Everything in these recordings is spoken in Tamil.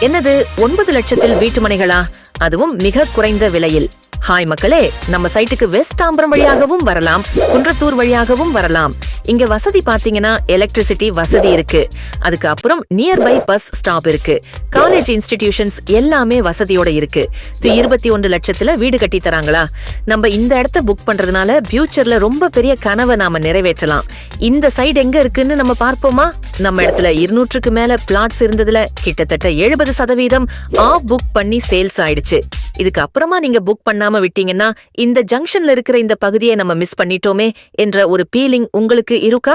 என்னது 9 லட்சத்தில் வீட்டுமனைகளா? அதுவும் மிக குறைந்த விலையில். ஹாய் மக்களே, நம்ம சைட்டுக்கு வெஸ்ட் தாம்பரம் வழியாகவும் வரலாம், குன்றத்தூர் வழியாகவும் வரலாம். இங்க வசதி பாத்தீங்கன்னா எலக்ட்ரிசிட்டி வசதி இருக்கு. அதுக்கு அப்புறம் நியர்பை பஸ் ஸ்டாப் இருக்கு. காலேஜ் இன்ஸ்டிடியூஷன்ஸ் எல்லாமே வசதியோட இருக்கு. 21 லட்சத்துல வீடு கட்டி தராங்களா? நம்ம இந்த இடத்த புக் பண்றதுனால ஃபியூச்சர்ல ரொம்ப பெரிய கனவை நாம நிறைவேற்றலாம். இந்த சைடு எங்க இருக்குன்னு நம்ம பார்ப்போமா? நம்ம இடத்துல 200க்கு மேல பிளாட்ஸ் இருந்ததுல கிட்டத்தட்ட 70% ஆஃப் புக் பண்ணி சேல்ஸ் ஆயிடுச்சு. இதுக்கு அப்புறமா நீங்க புக் பண்ணாம விட்டீங்கன்னா இந்த ஜங்ஷன்ல இருக்கிற இந்த பகுதியை நம்ம மிஸ் பண்ணிட்டோமே என்ற ஒரு ஃபீலிங் உங்களுக்கு இருக்கா?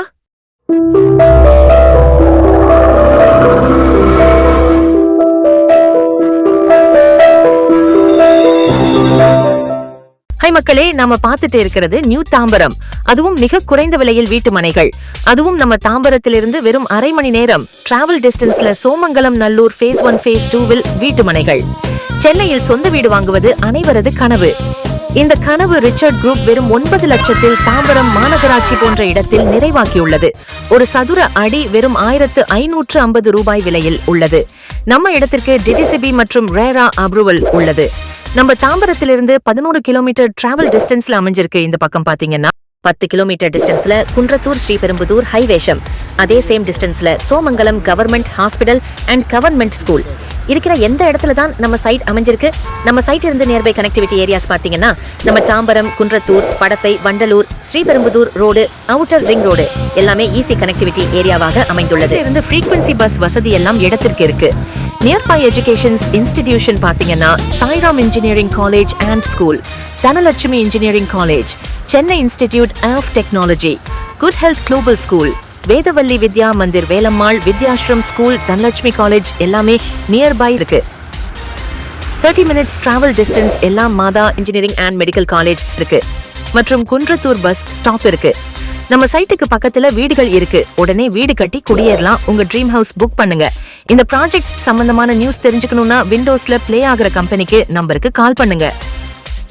ஹை மக்களே, நாம பார்த்துட்டு இருக்கிறது நியூ தாம்பரம். அதுவும் மிக குறைந்த விலையில் வீட்டு மனைகள். அதுவும் நம்ம தாம்பரத்திலிருந்து வெறும் அரை மணி நேரம் டிராவல் டிஸ்டன்ஸ்ல சோமங்கலம் நல்லூர் phase 1 phase 2வில் வீட்டு மனைகள். சென்னையில் சொந்த வீடு வாங்குவது அனைவரது கனவு. இந்த கனவு ரிச்சர்ட் குரூப் வெறும் 9 லட்சத்தில் தாம்பரம் மாநகராட்சி போன்ற இடத்தில் நிறைவாக்கியுள்ளது. ஒரு சதுர அடி வெறும் 1550 ரூபாய் விலையில் உள்ளது. நம்ம இடத்திற்கு டிடிசிபி மற்றும் ரேரா அப்ரூவல் உள்ளது. நம்ம தாம்பரத்திலிருந்து 11 கிலோமீட்டர் டிராவல் டிஸ்டன்ஸ்ல அமைஞ்சிருக்கு. இந்த பக்கம் பாத்தீங்கன்னா 10 கிலோமீட்டர் டிஸ்டன்ஸ்ல குன்றத்தூர் ஸ்ரீபெரும்புதூர் ஹைவேஷம். அதே சேம் டிஸ்டன்ஸ்ல Somangalam government hospital and government school இருக்கிற எந்த இடத்துல தான் நம்ம சைட் அமைஞ்சிருக்கு. நம்ம சைட் இருந்து நியர்பை கனெக்டிவிட்டி ஏரியாஸ் பாத்தீங்கன்னா நம்ம Tambaram, Kundrathur, Padappai, Vandalur, Sriperumbudur road, outer ring road எல்லாமே ஈஸி கனெக்டிவிட்டி ஏரியாவாக அமைந்துள்ளது. இருந்து ஃப்ரீக்வன்சி பஸ் வசதி எல்லாம் இடத்திற்கு இருக்கு. நியர்பை எஜுகேஷன்ஸ் இன்ஸ்டிடியூஷன் பாத்தீங்கன்னா Sairam engineering college and school, Dhanalakshmi engineering college, Chennai institute of technology, good health global school, Vedavalli Vidya Mandir Velammal Vidyashram school, Dhanalakshmi college எல்லாமே நியர்பை இருக்கு. 30 minutes டிராவல் டிஸ்டன்ஸ் எல்லாம் மாதா இன்ஜினியரிங் அண்ட் மெடிக்கல் காலேஜ் இருக்கு. மற்றும் குன்றத்தூர் பஸ் ஸ்டாப் இருக்கு. நம்ம சைட்டுக்கு பக்கத்துல வீடுகள் இருக்கு. உடனே வீடு கட்டி குடியேறலாம். உங்க ட்ரீம் ஹவுஸ் புக் பண்ணுங்க. இந்த ப்ராஜெக்ட் சம்பந்தமான நியூஸ் தெரிஞ்சுக்கணும்னா விண்டோஸ்ல பிளே ஆகிற கம்பெனிக்கு நம்பருக்கு கால் பண்ணுங்க.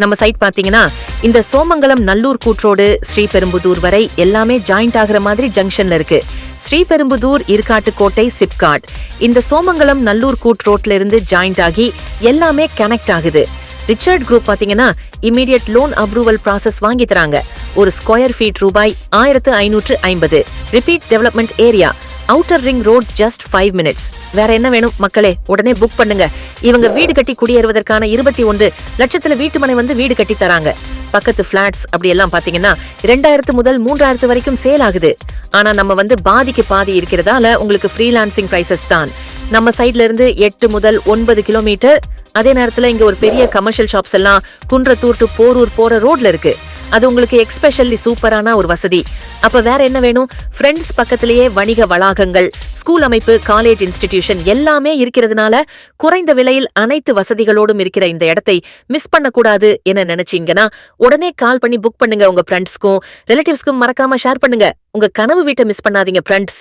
நம்ம சைட் பாத்தீங்கன்னா இந்த சோமங்கலம் நல்லூர் கூட்ரோடு ஸ்ரீபெரும்புதூர் வரை எல்லாமே ஜாயிண்ட் ஆகிற மாதிரி ஜங்ஷன்ல இருக்கு. ஸ்ரீபெரும்புதூர், இருக்காட்டுக்கோட்டை, சிப்காட் இந்த சோமங்கலம் நல்லூர் கூட்ரோட்ல இருந்து ஜாயிண்ட் ஆகி எல்லாமே கனெக்ட் ஆகுது. ரிச்சர்ட் குரூப் பாத்தீங்கன்னா இமீடியட் லோன் அப்ரூவல் ப்ராசஸ் வாங்கி தராங்க. ஒரு ஸ்கொயர் ஃபீட் ரூபாய் 1550. Repeat development area, outer ring road, just 5 minutes. வேற என்ன வேணும் மக்களே? உடனே புக் பண்ணுங்க. இவங்க வீடு கட்டி குடியேறுவதற்கான 21 லட்சத்துல வீட்டு மனை வந்து வீடு கட்டி தராங்க. பக்கத்து பிளாட்ஸ் அப்படி எல்லாம் பாத்தீங்கன்னா 2000 முதல் 3000 வரைக்கும் சேல் ஆகுது. ஆனா நம்ம வந்து பாதிக்கு பாதி இருக்கிறதால உங்களுக்கு ஃப்ரீலான்சிங் பிரைசஸ் தான். நம்ம சைட்ல இருந்து 8 முதல் 9 கிலோமீட்டர். அதே நேரத்துல இங்க ஒரு பெரிய கமர்ஷியல் ஷாப்ஸ் எல்லாம் குன்றத்தூர் டு போரூர் போற ரோட்ல இருக்கு. அது உங்களுக்கு எக்ஸ்பெஷல்லி சூப்பரான ஒரு வசதி. அப்ப வேற என்ன வேணும்? ஃப்ரெண்ட்ஸ் பக்கத்திலேயே வணிக வளாகங்கள், ஸ்கூல் அமைப்பு, காலேஜ் இன்ஸ்டிடியூஷன் எல்லாமே இருக்கிறதுனால குறைந்த விலையில் அனைத்து வசதிகளோடும் இருக்கிற இந்த இடத்தை மிஸ் பண்ணக்கூடாது என நினைச்சீங்கன்னா உடனே கால் பண்ணி புக் பண்ணுங்க. உங்க ஃப்ரெண்ட்ஸ்க்கும் ரிலேட்டிவ்ஸ்க்கும் மறக்காம ஷேர் பண்ணுங்க. உங்க கனவு வீட்டை மிஸ் பண்ணாதீங்க ஃப்ரெண்ட்ஸ்.